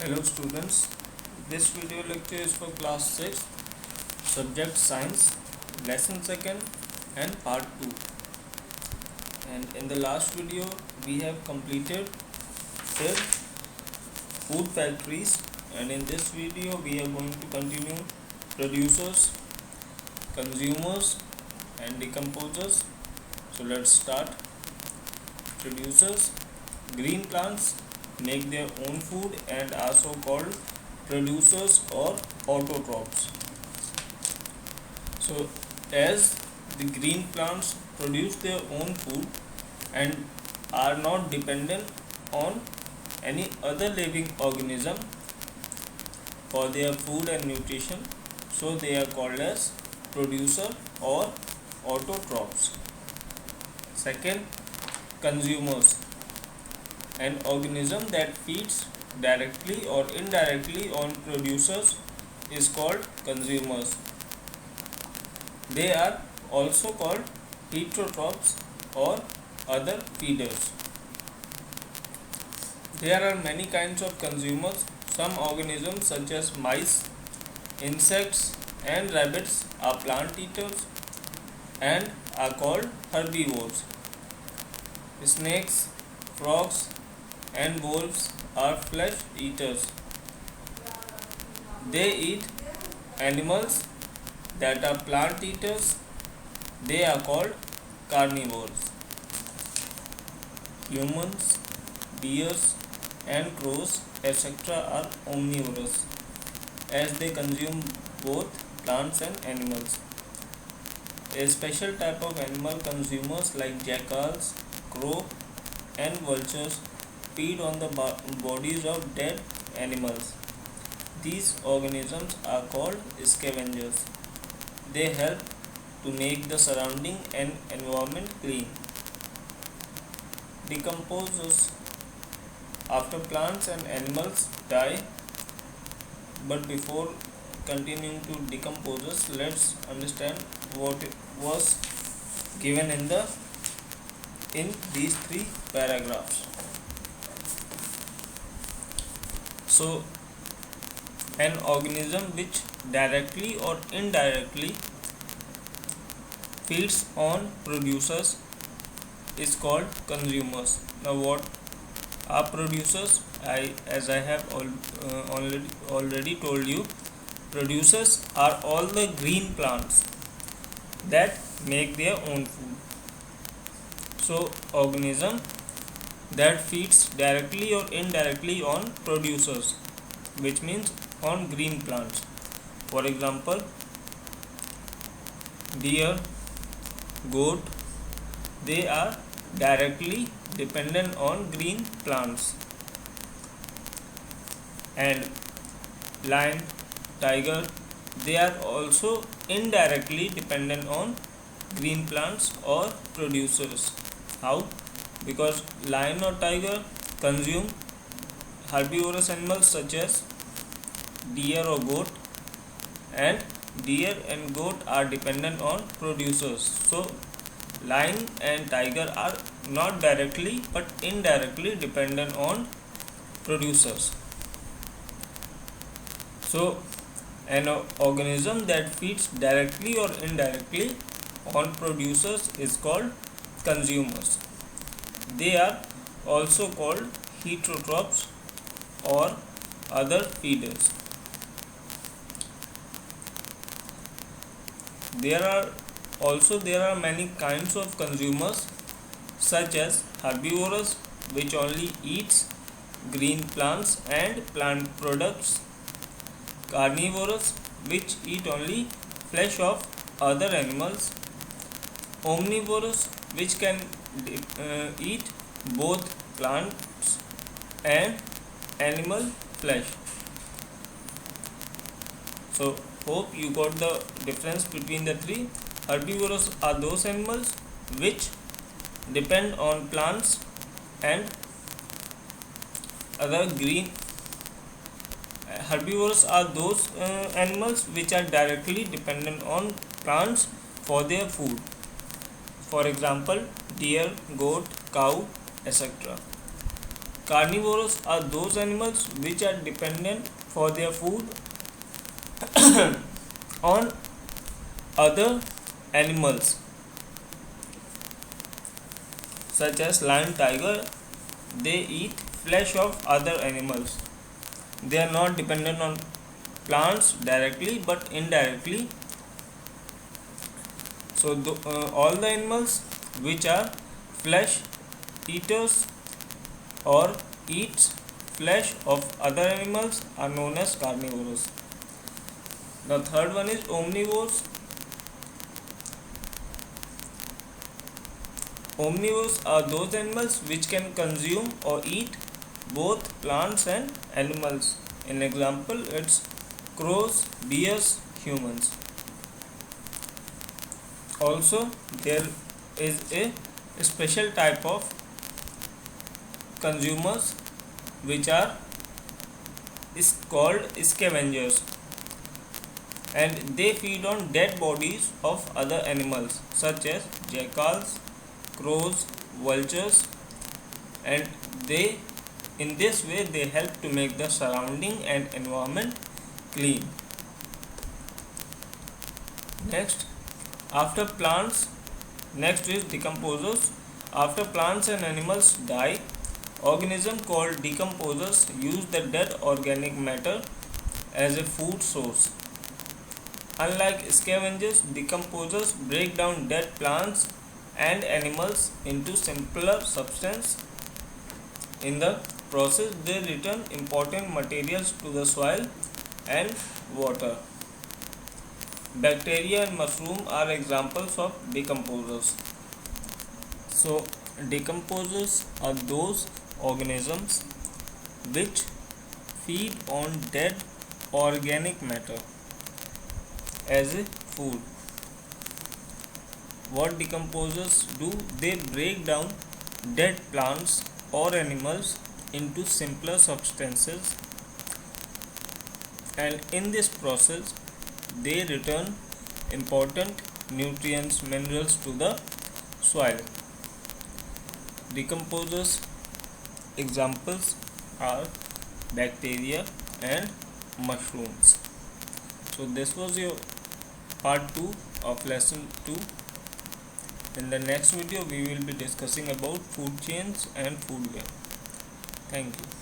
Hello students, this video lecture is for class 6, subject science, lesson 2nd and part 2. And in the last video we have completed 10 food factories, and in this video we are going to continue producers, consumers and decomposers. So let's start. Producers: green plants make their own food and are so called producers or autotrophs. So as the green plants produce their own food and are not dependent on any other living organism for their food and nutrition, so they are called as producer or autotrophs. Second, consumers: an organism that feeds directly or indirectly on producers is called consumers. They are also called heterotrophs or other feeders. There are many kinds of consumers. Some organisms such as mice, insects and rabbits are plant eaters and are called herbivores. Snakes, frogs and wolves are flesh eaters. They eat animals that are plant eaters. They are called carnivores. Humans, deers and crows etc. are omnivorous, as they consume both plants and animals. A special type of animal consumers like jackals, crow and vultures feed on the bodies of dead animals. These organisms are called scavengers. They help to make the surrounding and environment clean. Decomposers: after plants and animals die, but before continuing to decomposers, let's understand what was given in these three paragraphs. So an organism which directly or indirectly feeds on producers is called consumers. Now what are producers? As I have already told you, producers are all the green plants that make their own food. So organism that feeds directly or indirectly on producers, which means on green plants. For example, deer, goat, they are directly dependent on green plants. And lion, tiger, they are also indirectly dependent on green plants or producers. How? Because lion or tiger consume herbivorous animals such as deer or goat, and deer and goat are dependent on producers. So lion and tiger are not directly but indirectly dependent on producers. So an organism that feeds directly or indirectly on producers is called consumers. They are also called heterotrophs or other feeders. There are many kinds of consumers, such as herbivorous, which only eats green plants and plant products; carnivorous, which eat only flesh of other animals; omnivorous, which can eat both plants and animal flesh. So hope you got the difference between the three. Herbivorous are those animals which depend on plants and other green. Herbivores are those animals which are directly dependent on plants for their food. For example, deer, goat, cow, etc. Carnivores are those animals which are dependent for their food on other animals such as lion, tiger. They eat flesh of other animals. They are not dependent on plants directly but indirectly. So all the animals which are flesh eaters or eats flesh of other animals are known as carnivores. The third one is omnivores. Omnivores are those animals which can consume or eat both plants and animals. An example, it's crows, bears, humans. Also, there is a special type of consumers which are called scavengers, and they feed on dead bodies of other animals such as jackals, crows, vultures, and in this way they help to make the surrounding and environment clean. Next is decomposers. After plants and animals die, organisms called decomposers use the dead organic matter as a food source. Unlike scavengers, decomposers break down dead plants and animals into simpler substance. In the process, they return important materials to the soil and water. Bacteria and mushroom are examples of decomposers. So, decomposers are those organisms which feed on dead organic matter as a food. What decomposers do? They break down dead plants or animals into simpler substances, and in this process they return important nutrients, minerals to the soil. Decomposers examples are bacteria and mushrooms. So this was your part 2 of lesson 2. In the next video we will be discussing about food chains and food web. Thank you.